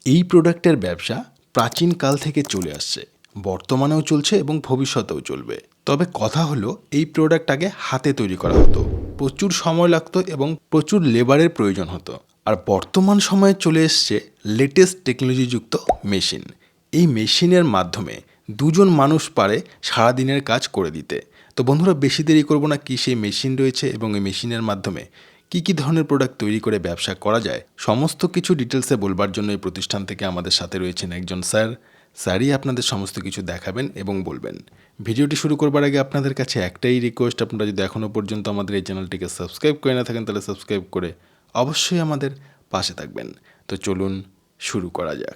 এই প্রোডাক্টের ব্যবসা প্রাচীনকাল থেকে চলে আসছে, বর্তমানেও চলছে এবং ভবিষ্যতেও চলবে। তবে কথা হলো, এই প্রোডাক্ট আগে হাতে তৈরি করা হতো, প্রচুর সময় লাগতো এবং প্রচুর লেবারের প্রয়োজন হতো। আর বর্তমান সময়ে চলে এসছে লেটেস্ট টেকনোলজিযুক্ত মেশিন। এই মেশিনের মাধ্যমে দুজন মানুষ পারে সারাদিনের কাজ করে দিতে। তো বন্ধুরা, বেশি দেরি করবো না, কি সেই মেশিন রয়েছে এবং এই মেশিনের মাধ্যমে কী ধরনের প্রোডাক্ট তৈরি করে ব্যবসা করা যায়, সমস্ত কিছু ডিটেলসে বলবার জন্য এই প্রতিষ্ঠান থেকে আমাদের সাথে রয়েছেন একজন স্যারই আপনাদের সমস্ত কিছু দেখাবেন এবং বলবেন। ভিডিওটি শুরু করবার আগে আপনাদের কাছে একটাই রিকোয়েস্ট, আপনারা যদি এখনও পর্যন্ত আমাদের এই চ্যানেলটিকে সাবস্ক্রাইব করে না থাকেন, তাহলে সাবস্ক্রাইব করে অবশ্যই আমাদের পাশে থাকবেন। তো চলুন শুরু করা যাক।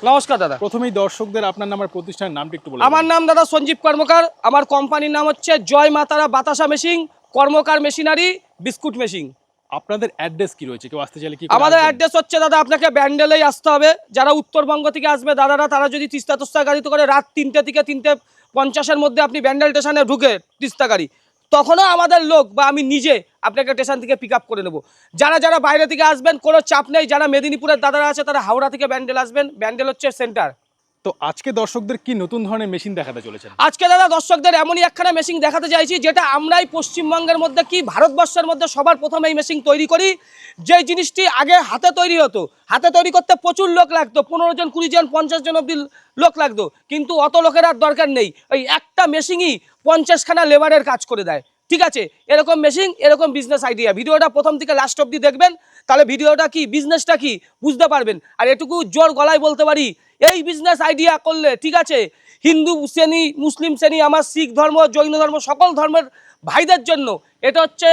নমস্কার দাদা। প্রথমেই দর্শকদের আপনার নাম আর প্রতিষ্ঠানের নামটি একটু বলুন। আমার নাম দাদা সঞ্জীব কর্মকার। আমার কোম্পানির নাম হচ্ছে জয় মাতারা বাতাসা মেশিন, কর্মকার মেশিনারি, বিস্কুট মেশিন। আপনাদের অ্যাড্রেস কি রয়েছে, কেউ আসতে চাইলে কি? আমাদের অ্যাড্রেস হচ্ছে দাদা, আপনাকে ব্যান্ডেলেই আসতে হবে। যারা উত্তরবঙ্গ থেকে আসবে দাদারা, তারা যদি তিস্তা গাড়িতে করে রাত 3টে থেকে 3:50-এর মধ্যে আপনি ব্যান্ডেল স্টেশনে ঢুকে তিস্তা গাড়ি, তখনও আমাদের লোক বা আমি নিজে আপনাকে স্টেশন থেকে পিক আপ করে নেব। যারা বাইরে থেকে আসবেন কোনো চাপ নেই। যারা মেদিনীপুরের দাদারা আছে তারা হাওড়া থেকে ব্যান্ডেল আসবেন। ব্যান্ডেল হচ্ছে সেন্টার। তো আজকে দর্শকদের কি নতুন ধরনের মেশিন দেখাতে চলেছেন? আজকে দাদা দর্শকদের এমনই একখানা মেশিন দেখাতে চাইছি, যেটা আমরাই পশ্চিমবঙ্গের মধ্যে কি ভারতবর্ষের মধ্যে সবার প্রথমে এই মেশিন তৈরি করি। যে জিনিসটি আগে হাতে তৈরি হতো, হাতে তৈরি করতে প্রচুর লোক লাগতো, 15 জন 20 জন 50 জন অব্দি লোক লাগতো, কিন্তু অত লোকের আর দরকার নেই। ওই একটা মেশিনই 50খানা লেবারের কাজ করে দেয়। ঠিক আছে, এরকম মেশিন, এরকম বিজনেস আইডিয়া। ভিডিওটা প্রথম থেকে লাস্ট অব্দি দেখবেন, তাহলে ভিডিওটা কি, বিজনেসটা কি বুঝতে পারবেন। আর এটুকু জোর গলায় বলতে পারি, এই বিজনেস আইডিয়া করলে, ঠিক আছে, হিন্দু শ্রেণী, মুসলিম শ্রেণী, আমার শিখ ধর্ম, জৈন ধর্ম, সকল ধর্মের ভাইদের জন্য এটা হচ্ছে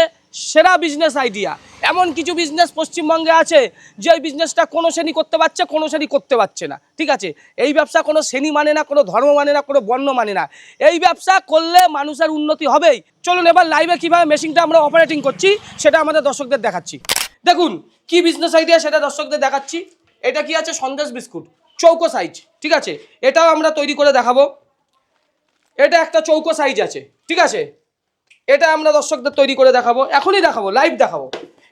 সেরা বিজনেস আইডিয়া। এমন কিছু বিজনেস পশ্চিমবঙ্গে আছে যে বিজনেসটা কোনো শ্রেণী করতে পারছে, কোনো শ্রেণী করতে পারছে না। ঠিক আছে, এই ব্যবসা কোনো শ্রেণী মানে না, কোনো ধর্ম মানে না, কোনো বর্ণ মানে না। এই ব্যবসা করলে মানুষের উন্নতি হবেই। চলুন এবার লাইভে কীভাবে মেশিনটা আমরা অপারেটিং করছি সেটা আমাদের দর্শকদের দেখাচ্ছি। দেখুন কি বিজনেস আইডিয়া সেটা দর্শকদের দেখাচ্ছি। এটা কি আছে, সন্দেশ বিস্কুট, চৌকো সাইজ। ঠিক আছে, এটাও আমরা তৈরি করে দেখাবো। এটা একটা চৌকো সাইজ আছে, ঠিক আছে, এটা আমরা দর্শকদের তৈরি করে দেখাবো, এখনই দেখাবো, লাইভ দেখাবো।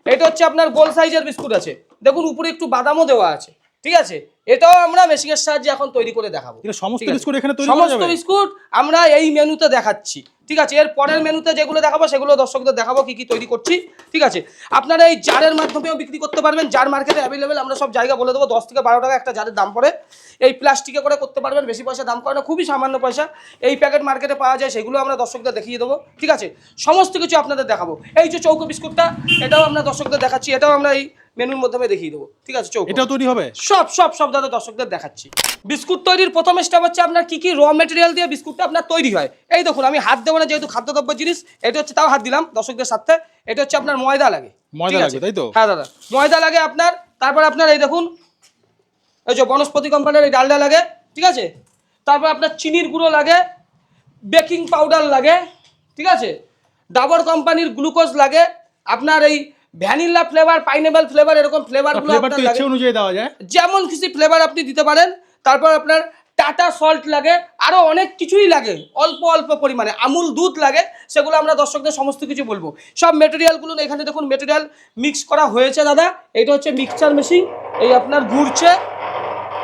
এটা হচ্ছে আপনার গোল সাইজের বিস্কুট আছে, দেখুন উপরে একটু বাদামও দেওয়া আছে। ঠিক আছে, এটাও আমরা মেশিনের সাহায্যে এখন তৈরি করে দেখাবো। সমস্ত বিস্কুট এখানে তৈরি করা সমস্ত যাবে? বিস্কুট আমরা এই মেনুতে দেখাচ্ছি। ঠিক আছে, এর পরের মেনুতে যেগুলো দেখাবো সেগুলো দর্শকদের দেখাবো কি কি তৈরি করছি। ঠিক আছে, আপনারা এই জারের মাধ্যমেও বিক্রি করতে পারবেন। জার মার্কেটে অ্যাভেলেবেল, আমরা সব জায়গা বলে দেবো। 10 থেকে 12 টাকা একটা জারের দাম পড়ে। এই প্লাস্টিকে করে করতে পারবেন, বেশি পয়সা দাম করে না, খুবই সামান্য পয়সা। এই প্যাকেট মার্কেটে পাওয়া যায়, সেগুলো আমরা দর্শকদের দেখিয়ে দেবো। ঠিক আছে, সমস্ত কিছু আপনাদের দেখাবো। এই যে চৌকো বিস্কুটটা, এটাও আমরা দর্শকদের দেখাচ্ছি, এটাও আমরা এই মেনুর মাধ্যমে দেখিয়ে দেবো। ঠিক আছে, চৌকো এটাও তৈরি হবে। সব দাদা দর্শকদের দেখাচ্ছি। বিস্কুট তৈরির প্রথম স্টেপ হচ্ছে আপনার কি কি র মেটেরিয়াল দিয়ে বিস্কুটটা আপনার তৈরি হয়। এই দেখুন, আমি হাত দেবো না যেহেতু খাদ্যদ্রব্য জিনিস, এটা হচ্ছে, তাও হাত দিলাম দর্শকদের সাথে। এটা হচ্ছে আপনার ময়দা লাগে। ময়দা লাগে, তাই তো? হ্যাঁ দাদা, ময়দা লাগে আপনার। তারপর আপনার এই দেখুন, এই যে বনস্পতি কোম্পানির এই ডালডা লাগে। ঠিক আছে, তারপর আপনার চিনির গুঁড়ো লাগে, বেকিং পাউডার লাগে। ঠিক আছে, ডাবর কোম্পানির গ্লুকোজ লাগে, আপনার এই ভ্যানিলা ফ্লেভার, পাইনাপেল ফ্লেভার, এরকম ফ্লেভারগুলো আপনার লাগে, ইচ্ছে অনুযায়ী দেওয়া যায়, যেমন খুশি ফ্লেভার আপনি দিতে পারেন। তারপর আপনার টাটা সল্ট লাগে, আরও অনেক কিছুই লাগে, অল্প অল্প পরিমাণে আমুল দুধ লাগে, সেগুলো আমরা দর্শকদের সমস্ত কিছু বলবো। সব মেটেরিয়ালগুলো এখানে দেখুন, মেটেরিয়াল মিক্স করা হয়েছে দাদা। এটা হচ্ছে মিক্সচার মেশিন, এই আপনার ঘুরছে,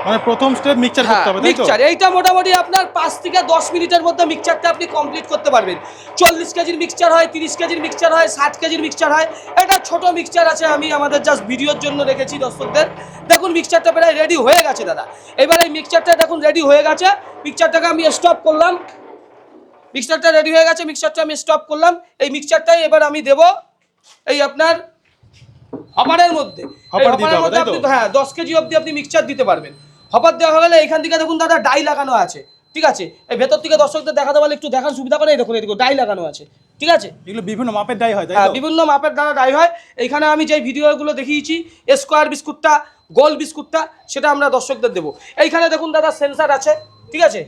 মানে প্রথম স্টেপ মিক্সচার করতে হবে, তাই তো? মিক্সচার এইটা মোটামুটি আপনার 5 থেকে 10 মিনিটের মধ্যে মিক্সচারটা আপনি কমপ্লিট করতে পারবেন। 40 কেজির মিক্সচার হয়, 30 কেজির মিক্সচার হয়, 60 কেজির মিক্সচার হয়। এটা ছোট মিক্সচার আছে, আমি আমাদের জাস্ট ভিডিওর জন্য রেখেছি দর্শকদের। দেখুন মিক্সচারটা প্রায় রেডি হয়ে গেছে দাদা। এবার এই মিক্সচারটা দেখুন রেডি হয়ে গেছে। মিক্সচারটাকে আমি স্টপ করলাম, মিক্সচারটা রেডি হয়ে গেছে, মিক্সচারটা আমি স্টপ করলাম। এই মিক্সচারটাই এবার আমি দেব এই আপনার হপারের মধ্যে। হ্যাঁ, 10 কেজি অবধি আপনি মিক্সচার দিতে পারবেন। হপার দেওয়া হয়ে গেলে এখান থেকে দেখুন দাদা ডাই লাগানো আছে। ঠিক আছে, এই ভেতর থেকে দর্শকদের দেখাতে পারলে একটু দেখার সুবিধা করে। এই দেখুন, এই দেখুন ডাই লাগানো আছে। ঠিক আছে, এগুলো বিভিন্ন মাপের ডাই হয়, তাই হ্যাঁ, তো? বিভিন্ন মাপের দ্বারা ডাই হয়। এইখানে আমি যে ভিডিওগুলো দেখিয়েছি, স্কোয়ার বিস্কুটটা, গোল বিস্কুটটা, সেটা আমরা দর্শকদের দেবো। এইখানে দেখুন দাদা সেন্সার আছে। ঠিক আছে,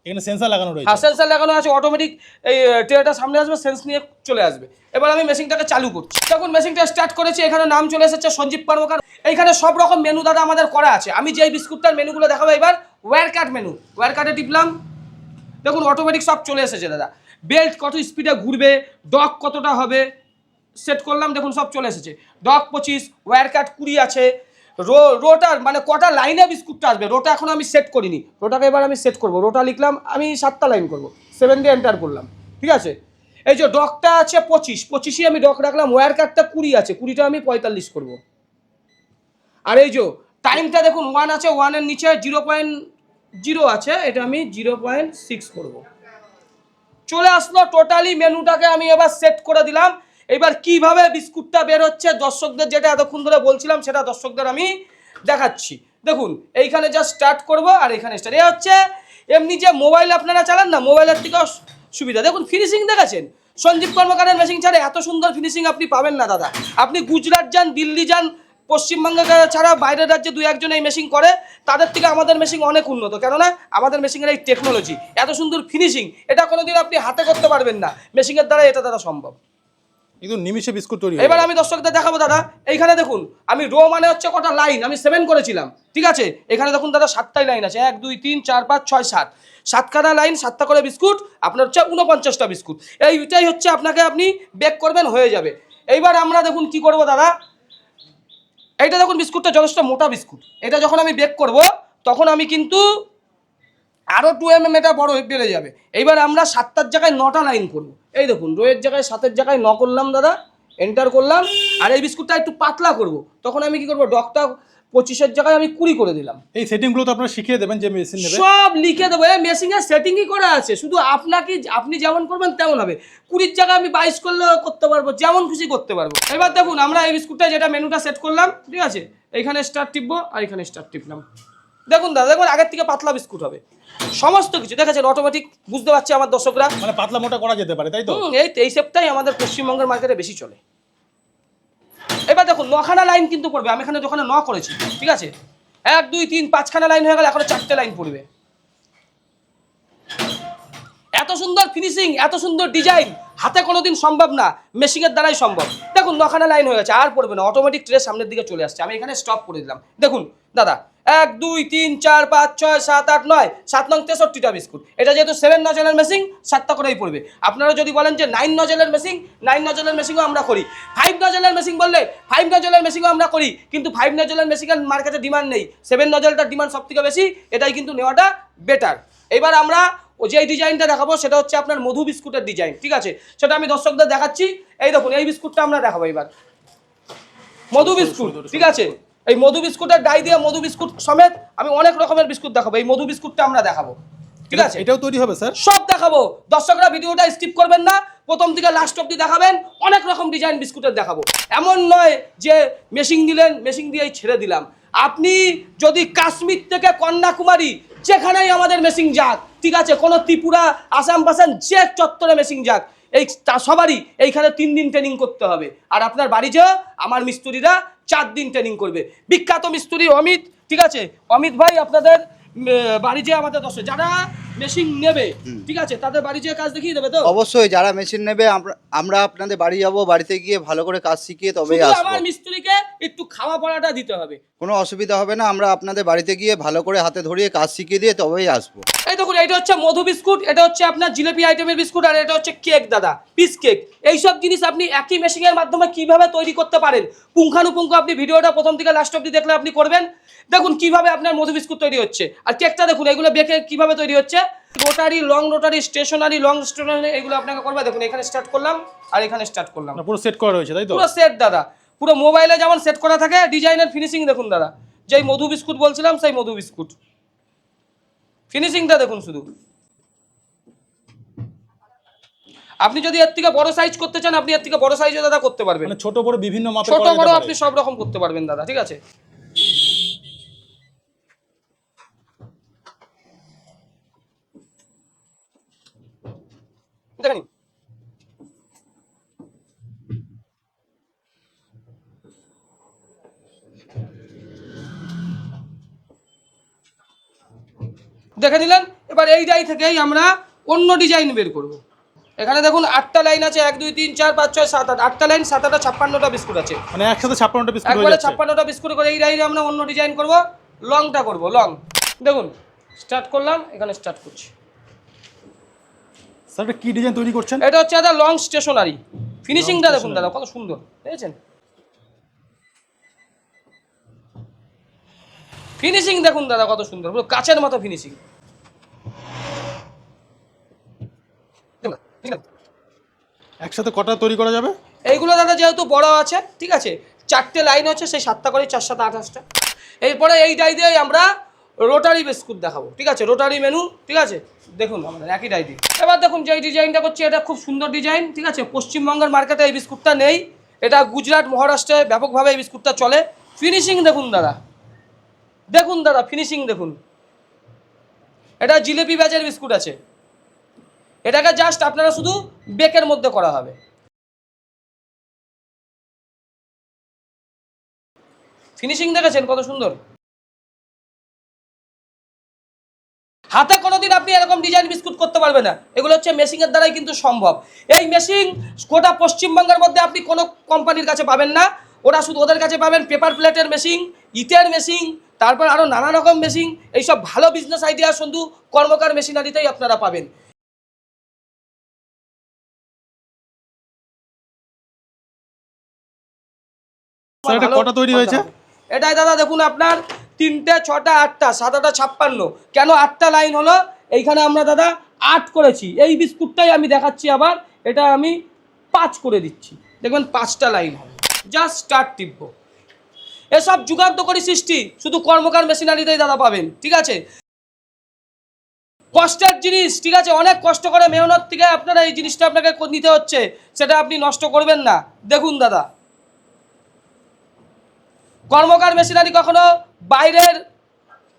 এখানে সেন্সর লাগানো রয়েছে। হ্যাঁ, সেন্সার লাগানো আছে, অটোমেটিক এই ট্রেটা সামনে আসবে, সেন্স নিয়ে চলে আসবে। এবার আমি মেশিনটাকে চালু করছি। দেখুন মেশিনটা স্টার্ট করেছি, এখানে নাম চলে এসেছে সঞ্জীব কর্মকার। এইখানে সব রকম মেনু দাদা আমাদের করা আছে। আমি যেই বিস্কুটটার মেনুগুলো দেখাবো, এবার ওয়্যার কাট মেনু, ওয়্যার কাটে টিপলাম, দেখুন অটোমেটিক সব চলে এসেছে দাদা। বেল্ট কত স্পিডে ঘুরবে, ডক কতটা হবে সেট করলাম, দেখুন সব চলে এসেছে। ডক 25, ওয়্যার কাট 20 আছে, রোটার মানে কটা লাইনে বিস্কুটটা আসবে, রোটা এখন আমি সেট করিনি, রোটাকে এবার আমি সেট করব। রোটা লিখলাম, আমি 7টা লাইন করব, 7 দিয়ে এন্টার করলাম, ঠিক আছে। এই যে ডকটা আছে 25 আমি ডক রাখলাম, ওয়্যার কাটটা 20 আছে, 20টা আমি 45 করব। আর এই যে টাইমটা দেখুন 1 আছে, 1-এর নিচে 0.0 আছে, এটা আমি 0.6 করব। চলে আসলো টোটালি মেনুটাকে আমি এবার সেট করে দিলাম। এবার কিভাবে বিস্কুটটা বের হচ্ছে দর্শকদের, যেটা এতক্ষণ ধরে বলছিলাম সেটা দর্শকদের আমি দেখাচ্ছি। দেখুন এইখানে যা স্টার্ট করব আর এখানে স্টার্ট, এ হচ্ছে এমনি যে মোবাইল আপনারা চালান না, মোবাইলের থেকেও সুবিধা। দেখুন ফিনিশিং দেখেছেন, সঞ্জীব কর্মকারের মেশিন ছাড়া এত সুন্দর ফিনিশিং আপনি পাবেন না দাদা। আপনি গুজরাট যান, দিল্লি যান, পশ্চিমবঙ্গ ছাড়া বাইরের রাজ্যে 2-1 এই মেশিন করে, তাদের থেকে আমাদের মেশিন অনেক উন্নত। কেননা আমাদের মেশিনের এই টেকনোলজি, এত সুন্দর ফিনিশিং, এটা কোনোদিন আপনি হাতে করতে পারবেন না, মেশিনের দ্বারা এটা দ্বারা সম্ভব। একদম নিমিষে বিস্কুট তৈরি। এবার আমি দর্শকদের দেখাবো দাদা, এইখানে দেখুন আমি রো মানে হচ্ছে কটা লাইন, আমি 7 করেছিলাম, ঠিক আছে। এখানে দেখুন দাদা 7টাই লাইন আছে, 1 2 3 4 5 6 7, 7খানা লাইন, 7টা করে বিস্কুট, আপনার হচ্ছে 49টা বিস্কুট। এইটাই হচ্ছে আপনাকে, আপনি বেক করবেন, হয়ে যাবে। এইবার আমরা দেখুন কি করব দাদা, এইটা দেখুন বিস্কুটটা যথেষ্ট মোটা বিস্কুট, এটা যখন আমি বেক করব তখন আমি কিন্তু আরও 2 mm এটা বড় বেড়ে যাবে। এইবার আমরা 7টার জায়গায় 9টা লাইন করব। এই দেখুন রোয়ের জায়গায় 7-এর জায়গায় 9 করলাম দাদা, এন্টার করলাম। আর এই বিস্কুটটা একটু পাতলা করব, তখন আমি কি করব, ডকটা 25-এর জায়গায় আমি 20 করে দিলাম। এই সেটিংগুলো তো আপনারা শিখিয়ে দেবেন যে মেশিন নেবে, সব লিখে দেবো, এই মেশিনের সেটিংই করা আছে, শুধু আপনাকে আপনি যেমন করবেন তেমন হবে। 20-এর জায়গায় আমি 22 করলেও করতে পারবো, যেমন খুশি করতে পারবো। এবার দেখুন আমরা এই বিস্কুটটা যেটা মেনুটা সেট করলাম, ঠিক আছে, এইখানে স্টার্ট টিপবো আর এখানে স্টার্ট টিপলাম। দেখুন দাদা, দেখুন আগের থেকে পাতলা বিস্কুট হবে, সমস্ত কিছু দেখেছেন অটোমেটিক, বুঝতে পারছে আমার দর্শকরা। মানে পাতলা মোটা করা যেতে পারে, তাই তো? এই শেপটাই আমাদের পশ্চিমবঙ্গের মার্কেটে বেশি চলে। এবার দেখুন 9খানা লাইন কিন্তু পড়বে, আমি এখানে দোকানে 9 করেছি, ঠিক আছে। 1 2 3 5খানা লাইন হয়ে গেল, এখন 4টে লাইন পড়বে। এত সুন্দর ফিনিশিং, এত সুন্দর ডিজাইন হাতে কোনোদিন সম্ভব না, মেশিনের দ্বারাই সম্ভব। দেখুন 9খানা লাইন হয়ে গেছে, আর পড়বে না, অটোমেটিক ট্রে সামনের দিকে চলে আসছে। আমি এখানে স্টপ করে দিলাম। দেখুন দাদা 1 2 3 4 5 6 7 8 9, 7 নং 63টা বিস্কুট। এটা যেহেতু 7 নজলের মেশিন, 7টা করেই পড়বে। আপনারা যদি বলেন যে 9 নজলের মেশিন, 9 নজলের মেশিনও আমরা করি। 5 নজলের মেশিন বললে 5 নজলের মেশিনও আমরা করি, কিন্তু 5 নজলের মেশিনের মার্কেটে ডিমান্ড নেই, 7 নজলটার ডিমান্ড সব থেকে বেশি, এটাই কিন্তু নেওয়াটা বেটার। এবার আমরা যে ডিজাইনটা দেখাবো সেটা হচ্ছে আপনার মধু বিস্কুটের ডিজাইন, ঠিক আছে, সেটা আমি দর্শকদের দেখাচ্ছি। এই দেখুন এই বিস্কুটটা আমরা দেখাবো এবার, মধু বিস্কুট, ঠিক আছে। এই মধু বিস্কুটের ডাই দিয়ে মধু বিস্কুট সমেত আমি অনেক রকমের বিস্কুট দেখাবো, এই মধু বিস্কুটটা আমরা দেখাবো, ঠিক আছে। এটাও তৈরি হবে স্যার? সব দেখাবো, দর্শকরা ভিডিওটা স্কিপ করবেন না, প্রথম থেকে লাস্ট অবধি দেখাবেন। অনেক রকম ডিজাইন বিস্কুটের দেখাবো, এমন নয় যে মেশিন দিলেন মেশিন দিয়েই ছেড়ে দিলাম। আপনি যদি কাশ্মীর থেকে কন্যাকুমারী যেখানেই আমাদের মেশিন যাক, ঠিক আছে, কোনো ত্রিপুরা আসাম পাসাম যে চত্বরে মেশিন যাক, এই সবারই এইখানে 3 দিন ট্রেনিং করতে হবে। আর আপনার বাড়ি যেও আমার মিস্ত্রিরা 4 দিন ট্রেনিং করবে। বিখ্যাত মিস্ত্রি অমিত, ঠিক আছে, অমিত ভাই আপনাদের বাড়ি যেয়ে আমাদের দর্শক যারা মেশিন নেবে, ঠিক আছে, তাদের বাড়ি যেয়ে কাজ দেখিয়ে দেবে তো? অবশ্যই, যারা মেশিন নেবে আমরা আপনাদের বাড়ি যাব, বাড়িতে গিয়ে ভালো করে কাজ শিখিয়ে তবেই শুধু আসবো। আমার মিস্ত্রিকে একটু খাওয়া পড়াটা দিতে হবে, কোনো অসুবিধা হবে না, আমরা আপনাদের বাড়িতে গিয়ে ভালো করে হাতে ধরিয়ে কাজ শিখিয়ে দিয়ে তবেই আসবো। এই দেখুন এটা হচ্ছে মধু বিস্কুট, এটা হচ্ছে আপনার জিলেপি আইটেমের বিস্কুট, আর এটা হচ্ছে কেক দাদা, পিস কেক। এইসব জিনিস আপনি একই মেশিনের মাধ্যমে কিভাবে তৈরি করতে পারেন, পুঙ্খানুপুঙ্খ আপনি ভিডিওটা প্রথম থেকে লাস্ট অবধি দেখলে আপনি করবেন। দেখুন কিভাবে আপনার মধু বিস্কুট তৈরি হচ্ছে, আর কেকটা দেখুন এগুলো বেকে কিভাবে তৈরি হচ্ছে। Rotary, long rotary, stationary, long stationary, এগুলো আপনাকে করবে। দেখুন এখানে স্টার্ট করলাম আর এখানে স্টার্ট করলাম, পুরো সেট করা রয়েছে, তাই তো? পুরো সেট দাদা, পুরো মোবাইলে যেমন সেট করা থাকে ডিজাইনের ফিনিশিং দেখুন দাদা। যেই মধু বিস্কুট বলছিলাম সেই মধু বিস্কুট ফিনিশিংটা দেখুন শুধু। আপনি যদি এর থেকে বড় সাইজ করতে চান, আপনি এর থেকে বড় সাইজও দাদা করতে পারবেন, মানে ছোট বড় বিভিন্ন মাপে ছোট করা যেতে বড় পারে। আপনি সব রকম করতে পারবেন দাদা, ঠিক আছে। দেখেন দেখে নিলেন। এবার এই ডাই থেকেই আমরা অন্য ডিজাইন বের করব। এখানে দেখুন 8টা লাইন আছে, 1 2 3 4 5 6 7 8, 8টা লাইন, 7 8 56টা বিস্কুট আছে, মানে একসাথে 56টা বিস্কুট হয়ে একবারে যাচ্ছে। 56টা বিস্কুট করে এই লাইনে আমরা অন্য ডিজাইন করব, লংটা করব লং। দেখুন স্টার্ট করলাম, এখানে স্টার্ট করছি। স্যার এটা কি ডিজাইন তৈরি করছেন? এটা হচ্ছে দাদা লং স্টেশনারি, ফিনিশিংটা দেখুন দাদা কত সুন্দর, দেখেছেন। ফিনিশিং দেখুন দাদা কত সুন্দর, পুরো কাচের মতো ফিনিশিং। একসাথে কটা তৈরি করা যাবে? এইগুলো দাদা যেহেতু বড় আছে, ঠিক আছে, 4টে লাইন হচ্ছে, সেই 7টা করে 4 7 28টা। এরপরে এই ডাই দিয়ে আমরা রোটারি বিস্কুট দেখাবো, ঠিক আছে, রোটারি মেনু, ঠিক আছে। দেখুন আমাদের একই ডাই দিয়ে। এবার দেখুন যে ডিজাইনটা করছি, এটা খুব সুন্দর ডিজাইন, ঠিক আছে। পশ্চিমবঙ্গের মার্কেটে এই বিস্কুটটা নেই, এটা গুজরাট মহারাষ্ট্রে ব্যাপকভাবে এই বিস্কুটটা চলে। ফিনিশিং দেখুন দাদা, দেখুন দাদা ফিনিশিং দেখুন। এটা জিলেপি ব্যাচের বিস্কুট আছে, এটাকে জাস্ট আপনারা শুধু বেকের মধ্যে করা হবে। ফিনিশিং দেখেছেন কত সুন্দর। হাতে কোনোদিন আপনি এরকম ডিজাইন বিস্কুট করতে পারবেন না, এগুলো হচ্ছে মেশিনের দ্বারাই কিন্তু সম্ভব। এই মেশিন গোটা পশ্চিমবঙ্গের মধ্যে আপনি কোনো কোম্পানির কাছে পাবেন না, ওরা শুধু ওদের কাছে পাবেন পেপার প্লেটের মেশিন, ইটের মেশিন, তারপর আরও নানা রকম মেশিন। এইসব ভালো বিজনেস আইডিয়া শুধু কর্মকার মেশিনারিতেই আপনারা পাবেন। স্যার এটা কটা তৈরি হয়েছে? এটাই দাদা দেখুন আপনার 3টে 6টা 8টা 7টা 56। কেন 8টা লাইন হলো? এইখানে আমরা দাদা 8 করেছি, এই বিস্কুটটাই আমি দেখাচ্ছি আবার, এটা আমি 5 করে দিচ্ছি, দেখবেন 5টা লাইন হবে। জাস্ট স্টার্ট টিপব। এসব যুগান্তকারী সৃষ্টি শুধু কর্মকার মেশিনারিতেই দাদা পাবেন, ঠিক আছে। কষ্টের জিনিস, ঠিক আছে, অনেক কষ্ট করে মেহনত থেকে আপনারা এই জিনিসটা আপনাকে নিতে হচ্ছে, সেটা আপনি নষ্ট করবেন না। দেখুন দাদা, কর্মকার মেশিনারি কখনো বাইরের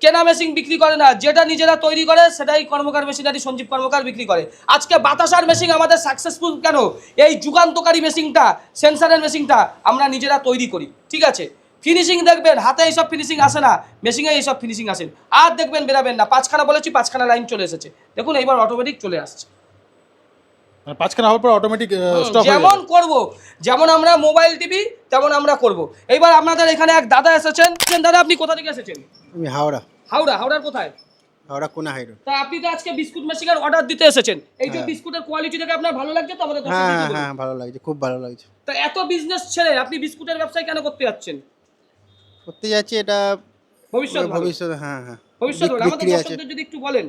কেনা মেশিন বিক্রি করে না, যেটা নিজেরা তৈরি করে সেটাই কর্মকার মেশিনারি সঞ্জীব কর্মকার বিক্রি করে। আজকে বাতাসার মেশিন আমাদের সাকসেসফুল কেন? এই যুগান্তকারী মেশিনটা, সেন্সারের মেশিনটা আমরা নিজেরা তৈরি করি, ঠিক আছে। ফিনিশিং দেখবেন, হাতে এইসব ফিনিশিং আসে না, মেশিনে এইসব ফিনিশিং আসেন। আর দেখবেন বেরাবেন না, 5খানা বলেছি 5খানা লাইন চলে এসেছে, দেখুন এইবার অটোমেটিক চলে আসছে। 5খানা হওয়ার পর অটোমেটিক স্টপ হয়ে যেমন যাবে। করব, যেমন আমরা মোবাইল টিভি তেমন আমরা করব। এইবার আপনাদের এখানে এক দাদা এসেছেন। দাদা আপনি কোথা থেকে এসেছেন? আমি হাওড়া। হাওড়া। হাওড়ার কোথায়? হাওড়া কোনা হাই রোড। তা আপনি তো আজকে বিস্কুট মেশিনের অর্ডার দিতে এসেছেন, এই যে বিস্কুটের কোয়ালিটি দেখে আপনার ভালো লাগছে তো? আমাদের দর্শকদের কি বলবেন? হ্যাঁ ভালো লাগছে, খুব ভালো লাগছে। তা এত বিজনেস ছেড়ে আপনি বিস্কুটের ব্যবসায় কেন করতে যাচ্ছেন? করতে যাচ্ছি, এটা ভবিষ্যৎ ভালো। ভবিষ্যৎ ভবিষ্যৎ ভালো। আমাদের বিক্রি আছে, দর্শকদের যদি একটু বলেন।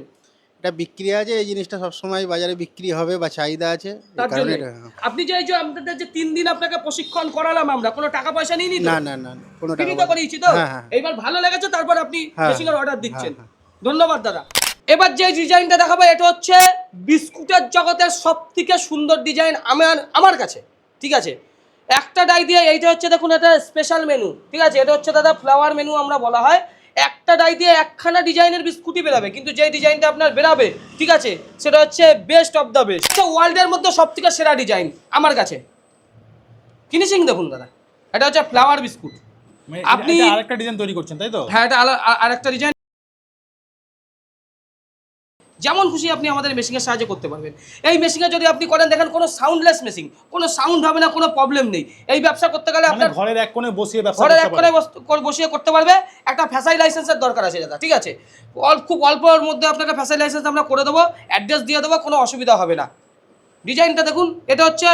এটা বিক্রি আছে, এই জিনিসটা সবসময় বাজারে বিক্রি হবে বা চাহিদা আছে, এই তার জন্য কারণে আপনি যে এই যে আমাদের যে 3 দিন আপনাকে প্রশিক্ষণ করালাম, আমরা কোনো টাকা পয়সা নিইনি তো? না না না না, কোনো টাকা ফ্রি তো করিয়েছি তো? হ্যাঁ। এইবার ভালো লেগেছে তারপর আপনি হ্যাঁ, মেশিনের অর্ডার দিচ্ছেন। হ্যাঁ। ধন্যবাদ দাদা। এবার যে ডিজাইনটা দেখাবো, এটা হচ্ছে বিস্কুটের জগতের সবথেকে সুন্দর ডিজাইন আমার কাছে, ঠিক আছে। একটা ডাই দিয়ে, এইটা হচ্ছে দেখুন, এটা স্পেশাল মেনু, ঠিক আছে। এটা হচ্ছে দাদা ফ্লাওয়ার মেনু আমরা বলা হয়। একটা ডাই দিয়ে একখানা ডিজাইনের বিস্কুটই বেরাবে, কিন্তু যে ডিজাইনটা আপনার বেরাবে, ঠিক আছে, সেটা হচ্ছে বেস্ট অফ দ্য বেস্ট, ওয়ার্ল্ডের মধ্যে সবথেকে সেরা ডিজাইন আমার কাছে। ফিনিশিং দেখুন দাদা, এটা হচ্ছে ফ্লাওয়ার বিস্কুট। আপনি আরেকটা ডিজাইন তৈরি করছেন তাই তো? হ্যাঁ, এটা আরেকটা ডিজাইন। যেমন খুশি আপনি আমাদের মেশিনের সাহায্যে করতে পারবেন। এই মেশিনে যদি আপনি করেন, দেখেন কোনো সাউন্ডলেস মেশিন, কোনো সাউন্ড হবে না, কোনো প্রবলেম নেই। এই ব্যবসা করতে গেলে আপনার ঘরের এক কোণে বসিয়ে ব্যবসা ঘরের এক করতে পারেন। কোণে বসিয়ে করতে পারবে। একটা ফ্যাসাই লাইসেন্সের দরকার আছে দাদা, ঠিক আছে। খুব অল্পর মধ্যে আপনাকে ফ্যাসাই লাইসেন্স আমরা করে দেবো, অ্যাড্রেস দিয়ে দেবো, কোনো অসুবিধা হবে না। ডিজাইনটা দেখুন, এটা হচ্ছে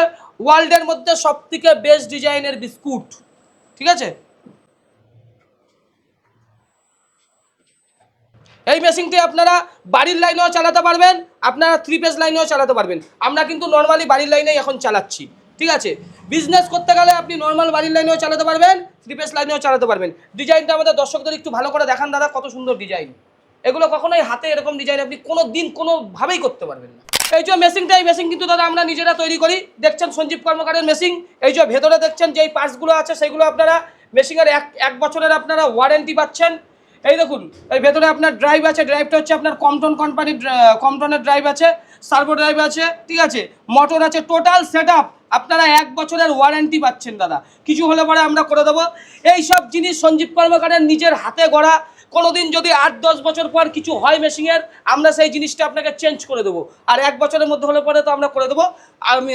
ওয়ার্ল্ডের মধ্যে সবথেকে বেস্ট ডিজাইনের বিস্কুট, ঠিক আছে। এই মেশিনটি আপনারা বাড়ির লাইনেও চালাতে পারবেন, আপনারা 3 পেজ লাইনেও চালাতে পারবেন। আমরা কিন্তু নর্মালি বাড়ির লাইনেই এখন চালাচ্ছি, ঠিক আছে। বিজনেস করতে গেলে আপনি নর্মাল বাড়ির লাইনেও চালাতে পারবেন, 3 পেজ লাইনেও চালাতে পারবেন। ডিজাইনটা আমাদের দর্শকদের একটু ভালো করে দেখান দাদা, কত সুন্দর ডিজাইন। এগুলো কখনোই হাতে এরকম ডিজাইন আপনি কোনো দিন কোনোভাবেই করতে পারবেন না। এই যে মেশিনটা, এই মেশিন কিন্তু দাদা আমরা নিজেরা তৈরি করি। দেখছেন সঞ্জীব কর্মকারের মেশিন, এই যে ভেতরে দেখছেন যে পার্টসগুলো আছে, সেগুলো আপনারা মেশিনের এক বছরের আপনারা ওয়ারেন্টি পাচ্ছেন। এই দেখুন, এই ভেতরে আপনার ড্রাইভ আছে, ড্রাইভটা হচ্ছে আপনার কমটন কোম্পানির, কমটনের ড্রাইভ আছে, সার্ভো ড্রাইভ আছে, ঠিক আছে, মোটর আছে, টোটাল সেট আপ আপনারা 1 বছরের ওয়ারেন্টি পাচ্ছেন দাদা। কিছু হলে পরে আমরা করে দেবো। এই সব জিনিস সঞ্জীব কর্মকারের নিজের হাতে গড়া। কোনোদিন যদি 8-10 বছর পর কিছু হয় মেশিনের, আমরা সেই জিনিসটা আপনাকে চেঞ্জ করে দেবো। আর 1 বছরের মধ্যে হলে পরে তো আমরা করে দেবো। আমি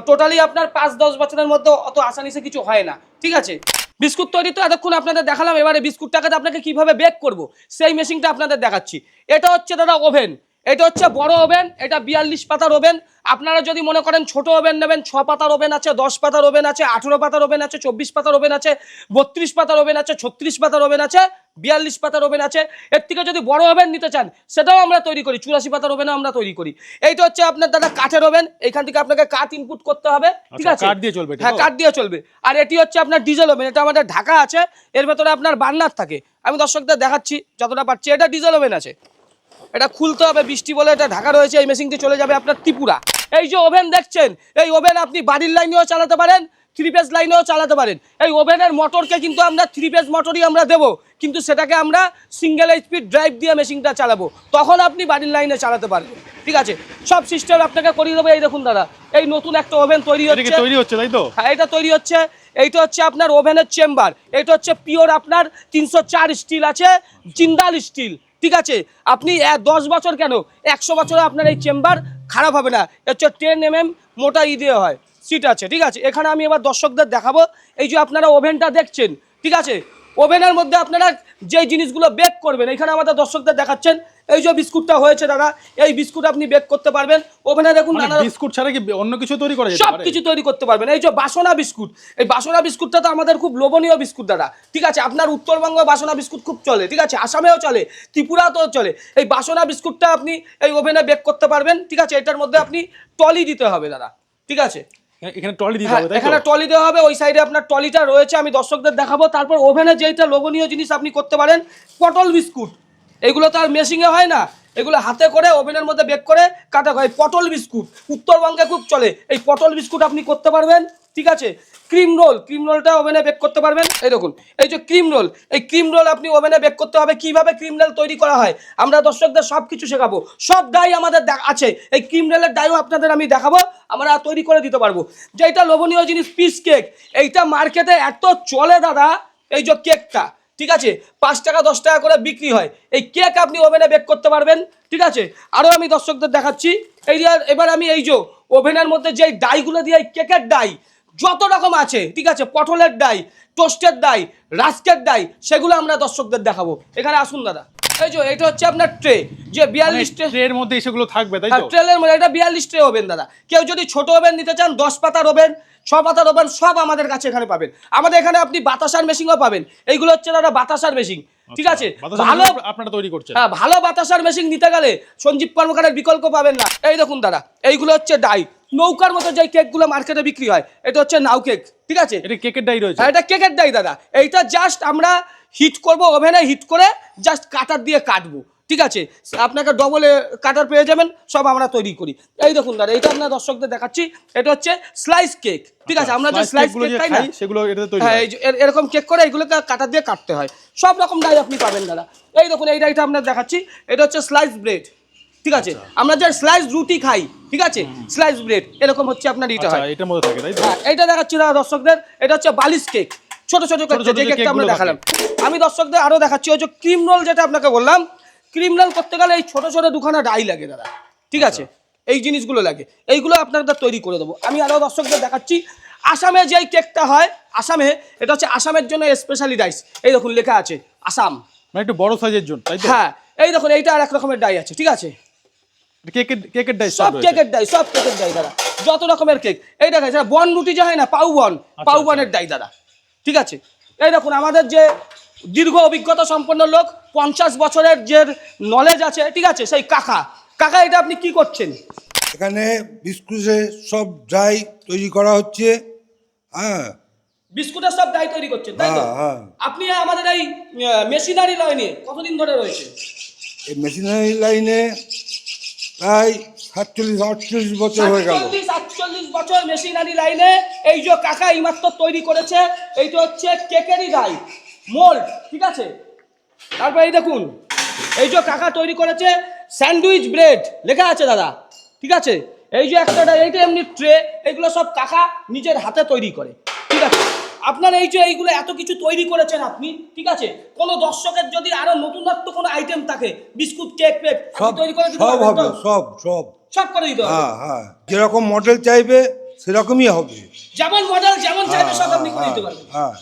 টোটালি আপনার 5-10 বছরের মধ্যে অত আসানিসে কিছু হয় না, ঠিক আছে। বিস্কুট তৈরি তো এতক্ষণ আপনাদের দেখালাম, এবারে বিস্কুটটাকে আপনাকে কিভাবে বেক করব সেই মেশিনটা আপনাদের দেখাচ্ছি। এটা হচ্ছে দাদা ওভেন, এটা হচ্ছে বড় ওভেন, এটা 42 পাতার ওভেন। আপনারা যদি মনে করেন ছোট ওভেন নেবেন, 6 পাতার ওভেন আছে, 10 পাতার ওভেন আছে, 18 পাতার ওভেন আছে, 24 পাতার ওভেন আছে, 32 পাতার ওভেন আছে, 36 পাতার ওভেন আছে, 42 পাতার ওভেন আছে, এর থেকে যদি বড় ওভেন নিতে চান সেটাও আমরা তৈরি করি, 84 পাতার ওভেনও আমরা তৈরি করি। এইটা হচ্ছে আপনার দাদা কাঠের ওভেন, এখান থেকে আপনাকে কাঠ ইনপুট করতে হবে, ঠিক আছে? কাঠ দিয়ে চলবে এটা হ্যাঁ, তো? কাঠ দিয়ে চলবে। আর এটি হচ্ছে আপনার ডিজেল ওভেন, এটা আমাদের ঢাকা আছে, এর ভেতরে আপনার বার্নার থাকে। আমি দর্শকদের দেখাচ্ছি যতটা পারছি। এটা ডিজেল ওভেন আছে, এটা খুলতে হবে, বৃষ্টি বলে এটা ঢাকা রয়েছে। এই মেশিনটি চলে যাবে আপনার ত্রিপুরা। এই যে ওভেন দেখছেন, এই ওভেন আপনি বাড়ির লাইনেও চালাতে পারেন, 3 পেজ লাইনেও চালাতে পারেন। এই ওভেনের মোটরকে কিন্তু আমরা 3 পেজ মোটরই আমরা দেবো, কিন্তু সেটাকে আমরা সিঙ্গেল এইচপি ড্রাইভ দিয়ে মেশিনটা চালাবো, তখন আপনি বাড়ির লাইনে চালাতে পারবেন, ঠিক আছে? সব সিস্টেম আপনাকে করিয়ে দেবো। এই দেখুন দাদা, এই নতুন একটা ওভেন তৈরি এটা কি হচ্ছে। তৈরি হচ্ছে তাই তো? হ্যাঁ, এটা তৈরি হচ্ছে। এইটা হচ্ছে আপনার ওভেনের চেম্বার, এটা হচ্ছে পিওর আপনার 304 স্টিল আছে, জিন্দাল স্টিল, ঠিক আছে? আপনি 10 বছর কেন 100 বছরে আপনার এই চেম্বার খারাপ হবে না। হচ্ছে 10 mm মোটা দিয়ে হয়, সিট আছে, ঠিক আছে? এখানে আমি এবার দর্শকদের দেখাবো। এই যে আপনারা ওভেনটা দেখছেন, ঠিক আছে? ওভেনের মধ্যে আপনারা যে জিনিসগুলো বেক করবেন, এখানে আমাদের দর্শকদের দেখাচ্ছেন। এই যে বিস্কুটটা হয়েছে দাদা, এই বিস্কুট আপনি বেক করতে পারবেন ওভেনে। দেখুন মানে নানা বিস্কুট ছাড়া কি অন্য কিছু তৈরি করা যেতে সব পারে? কিছু তৈরি করতে পারবেন। এই যে বাসনা বিস্কুট, এই বাসনা বিস্কুটটা তো আমাদের খুব লোভনীয় বিস্কুট দাদা, ঠিক আছে? আপনার উত্তরবঙ্গ বাসনা বিস্কুট খুব চলে, ঠিক আছে? আসামেও চলে, ত্রিপুরাতেও চলে। এই বাসনা বিস্কুটটা আপনি এই ওভেনে বেক করতে পারবেন, ঠিক আছে? এটার মধ্যে আপনি টলি দিতে হবে দাদা, ঠিক আছে? এখানে ট্রলি দিতে হ্যাঁ, হবে তাই তো? এখানে টলি দেওয়া হবে, ওই সাইডে আপনার টলিটা রয়েছে, আমি দর্শকদের দেখাবো। তারপর ওভেনে যেটা লোভনীয় জিনিস আপনি করতে পারেন, পটল বিস্কুট। এগুলো তো আর মেশিনে হয় না, এগুলো হাতে করে ওভেনের মধ্যে বেক করে কাটা হয়। পটল বিস্কুট উত্তরবঙ্গে খুব চলে, এই পটল বিস্কুট আপনি করতে পারবেন, ঠিক আছে? ক্রিম রোল, ক্রিম রোলটা ওভেনে বেক করতে পারবেন। এই দেখুন, এই যে ক্রিম রোল, এই ক্রিম রোল আপনি ওভেনে বেক করতে হবে। কিভাবে ক্রিম রোল তৈরি করা হয় আমরা দর্শকদের সব কিছু শেখাবো, সব ডাই আমাদের আছে। এই ক্রিম রোলের ডাইও আপনাদের আমি দেখাবো, আমরা তৈরি করে দিতে পারবো। যেটা লোভনীয় জিনিস পিস কেক, এইটা মার্কেটে এত চলে দাদা, এই যে কেকটা, ঠিক আছে? 5 টাকা 10 টাকা করে বিক্রি হয়। এই কেক আপনি ওভেনে বেক করতে পারবেন, ঠিক আছে? আরও আমি দর্শকদের দেখাচ্ছি। এই যে এবার আমি এই যে ওভেনের মধ্যে যে ডাইগুলো দিয়ে, এই কেকের ডাই যত রকম আছে, ঠিক আছে? পটলের ডাই, টোস্টের ডাই, রাস্কের ডাই, সেগুলো আমরা দর্শকদের দেখাবো। এখানে আসুন দাদা। এই যে এটা হচ্ছে আপনার ট্রে, যে 42 ট্রে এর মধ্যে সেগুলো থাকবে তাই তো? ট্রেলের মধ্যে, এটা 42 ট্রে ওভেন দাদা। কেউ যদি ছোট ওভেন নিতে চান, 10 পাতার ওভেন, 6 পাতার ওভেন, সব আমাদের কাছে এখানে পাবেন। আমাদের এখানে আপনি বাতাসার মেশিনও পাবেন। এইগুলো হচ্ছে দাদা বাতাসার মেশিন, ঠিক আছে? ভালো, আপনারা তৈরি করছেন? হ্যাঁ, ভালো বাতাসার মেশিন নিতে গেলে সঞ্জীব কর্মকারের বিকল্প পাবেন না। এই দেখুন দাদা, এইগুলো হচ্ছে ডাই, নৌকার মতো যে কেকগুলো মার্কেটে বিক্রি হয়, এটা হচ্ছে নাও কেক, ঠিক আছে? এটা কেকের ডাই রয়েছে? হ্যাঁ, এটা কেকের ডাই দাদা। এইটা জাস্ট আমরা হিট করব, ওভেনে হিট করে জাস্ট কাটার দিয়ে কাটবো, ঠিক আছে? আপনাকে ডবল কাটার পেয়ে যাবেন, সব আমরা তৈরি করি। এই দেখুন দাদা, এটা আপনার দর্শকদের দেখাচ্ছি। এটা হচ্ছে স্লাইস কেক, ঠিক আছে? আমরা যে স্লাইস কেক খাই না, সেগুলো এটাতে তৈরি হ্যাঁ, হয়? এই যে এরকম কেক করে এইগুলোকে কাটার দিয়ে কাটতে হয়। সব রকম ডাই আপনি পাবেন দাদা। এই দেখুন, এই ডাইটা আপনার দেখাচ্ছি, এটা হচ্ছে স্লাইস ব্রেড, ঠিক আছে? আমরা যে স্লাইস রুটি খাই, ঠিক আছে? স্লাইস ব্রেড এরকম হচ্ছে আপনার এটা হয়। এটার মধ্যে থাকে তাই তো? হ্যাঁ, এইটা দেখাচ্ছি দাদা দর্শকদের, এটা হচ্ছে বালিশ কেক, ছোট ছোট যে কেকটা আমরা দেখালাম। আমি দর্শকদের আরো দেখাচ্ছি, ওই যে ক্রিম রোল যেটা আপনাকে বললাম, ক্রিম রোল করতে গেলে এই ছোট ছোট দুখানা ডাই লাগে দাদা, ঠিক আছে? এই জিনিসগুলো লাগে, এইগুলো আপনাদের তৈরি করে দেবো। আমি আরো দর্শকদের দেখাচ্ছি, আসামে যেই কেকটা হয়, আসামে এটা হচ্ছে আসামের জন্য স্পেশালি ডাইস। এই দেখুন লেখা আছে আসাম, মানে একটু বড় সাইজের জন্য তাই তো? হ্যাঁ, এই দেখুন, এইটা আর এক রকমের ডাই আছে, ঠিক আছে? কেকের ডাই সব কেকের ডাই, সব কেকের ডাই দাদা, যত রকমের কেক। এই দেখেন, বন রুটি যে হয় না, পাউ বনের ডাই দাদা, ঠিক আছে? এই দেখুন, আমাদের যে দীর্ঘ অভিজ্ঞতা সম্পন্ন লোক, 50 বছরের যে নলেজ আছে, ঠিক আছে? সেই কাকা, এটা আপনি কি করছেন? এখানে বিস্কুটের সব ড্রাই তৈরি করা হচ্ছে। হ্যাঁ, বিস্কুটের সব ডাই তৈরি করছেন, তাই তো? হ্যাঁ, হ্যাঁ। আপনি আমাদের এই মেশিনারি লাইনে কতদিন ধরে রয়েছে? এই মেশিনারি লাইনে প্রায় 47-48 বছর হয়ে গেল। 48 বছর মেশিনারি লাইনে। এই যে কাকা এইমাত্র তৈরি করেছে, এইটা হচ্ছে কেকেরই ডাই মোল্ড, ঠিক আছে? তারপর এই দেখুন, এই যে কাকা তৈরি করেছে স্যান্ডউইচ ব্রেড লেখা আছে দাদা, ঠিক আছে? এই যে একটা এইটা এমনি ট্রে, এগুলো সব কাকা নিজের হাতে তৈরি করে, ঠিক আছে? আপনার এই যে এইগুলো এত কিছু তৈরি করেছেন আপনি, ঠিক আছে? কোনো দর্শকের যদি আরো নতুনত্ব কোনো আইটেম থাকে, বিস্কুট, কেক, পেক সব তৈরি করে দিতে সব পারবেন হবে, তো? সব করে দিতে হবে। হ্যাঁ, হ্যাঁ, যেরকম মডেল চাইবে সেরকমই হবে। যেমন মডেল যেমন চাইবে সব আপনি করে দিতে পারবেন। হ্যাঁ,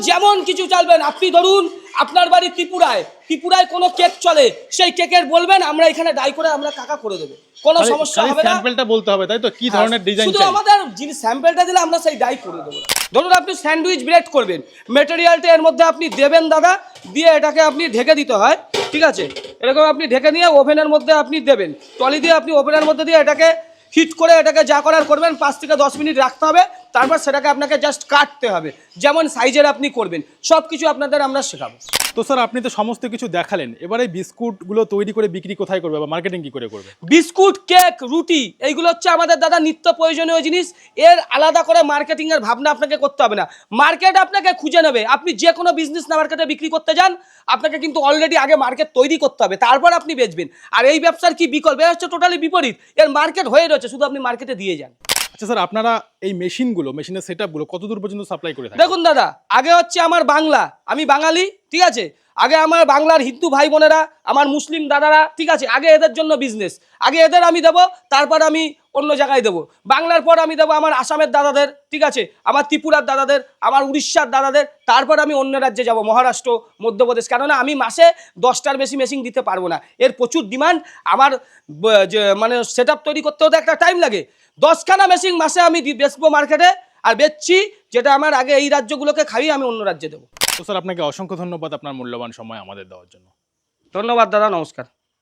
যেমন কিছু চাইবেন আপনি, ধরুন আপনার বাড়ি ত্রিপুরায় কোনো কেক চলে, সেই কেকের বলবেন, আমরা এখানে ডাই করে আমরা কাকা করে দেবে, কোনো সমস্যা হবে না। স্যাম্পলটা বলতে হবে তাই তো, কি ধরনের ডিজাইন শুধু চাই? আমাদের যিনি স্যাম্পলটা দিলে আমরা সেই ডাই করে দেবো। ধরুন আপনি স্যান্ডউইচ ব্রেড করবেন, মেটেরিয়ালটা এর মধ্যে আপনি দেবেন দাদা, দিয়ে এটাকে আপনি ঢেকে দিতে হয়, ঠিক আছে, এরকম আপনি ঢেকে নিয়ে ওভেনের মধ্যে আপনি দেবেন, টলি দিয়ে আপনি ওভেনের মধ্যে দিয়ে এটাকে হিট করে এটাকে যা করার করবেন, 5 থেকে 10 মিনিট রাখতে হবে, তারপর সেটাকে আপনাকে জাস্ট কাটতে হবে, যেমন সাইজের আপনি করবেন, সব কিছু আপনাদের আমরা শেখাবো। তো স্যার আপনি তো সমস্ত কিছু দেখালেন, এবারে বিস্কুটগুলো তৈরি করে বিক্রি কোথায় করবে বা মার্কেটিং কি করে করবে? বিস্কুট, কেক, রুটি, এইগুলো হচ্ছে আমাদের দাদা নিত্য প্রয়োজনীয় জিনিস। এর আলাদা করে মার্কেটিং এর ভাবনা আপনাকে করতে হবে না, মার্কেট আপনাকে খুঁজে নেবে। আপনি যে কোনো বিজনেস না মার্কেটে বিক্রি করতে যান, আপনাকে কিন্তু অলরেডি আগে মার্কেট তৈরি করতে হবে, তারপর আপনি বেচবেন। আর এই ব্যবসার কি বিকল্প? এর হচ্ছে টোটালি বিপরীত, এর মার্কেট হয়ে রয়েছে, শুধু আপনি মার্কেটে দিয়ে যান। আচ্ছা স্যার, আপনারা এই মেশিনের সেটআপগুলো কত দূর পর্যন্ত সাপ্লাই করে থাকেন? দেখুন দাদা, আগে হচ্ছে আমার বাংলা, আমি বাঙালি, ঠিক আছে, আগে আমার বাংলার হিন্দু ভাই বোনেরা, আমার মুসলিম দাদারা, ঠিক আছে, আগে এদের জন্য বিজনেস, আগে এদের আমি দেবো, তারপর আমি অন্য জায়গায় দেবো। বাংলার পর আমি দেবো আমার আসামের দাদাদের, ঠিক আছে, আমার ত্রিপুরার দাদাদের, আমার উড়িষ্যার দাদাদের, তারপর আমি অন্য রাজ্যে যাব, মহারাষ্ট্র, মধ্যপ্রদেশ। কেননা আমি মাসে 10টার বেশি মেশিন দিতে পারবো না, এর প্রচুর ডিমান্ড। আমার যে মানে সেট আপ তৈরি করতেও তো একটা টাইম লাগে। 10খানা মেশিন মাসে আমি বেচবো মার্কেটে, আর বেচছি, যেটা আমার আগে এই রাজ্যগুলোকে খাইয়ে আমি অন্য রাজ্যে দেবো। তো স্যার আপনাকে অসংখ্য ধন্যবাদ আপনার মূল্যবান সময় আমাদের দেওয়ার জন্য। ধন্যবাদ দাদা, নমস্কার।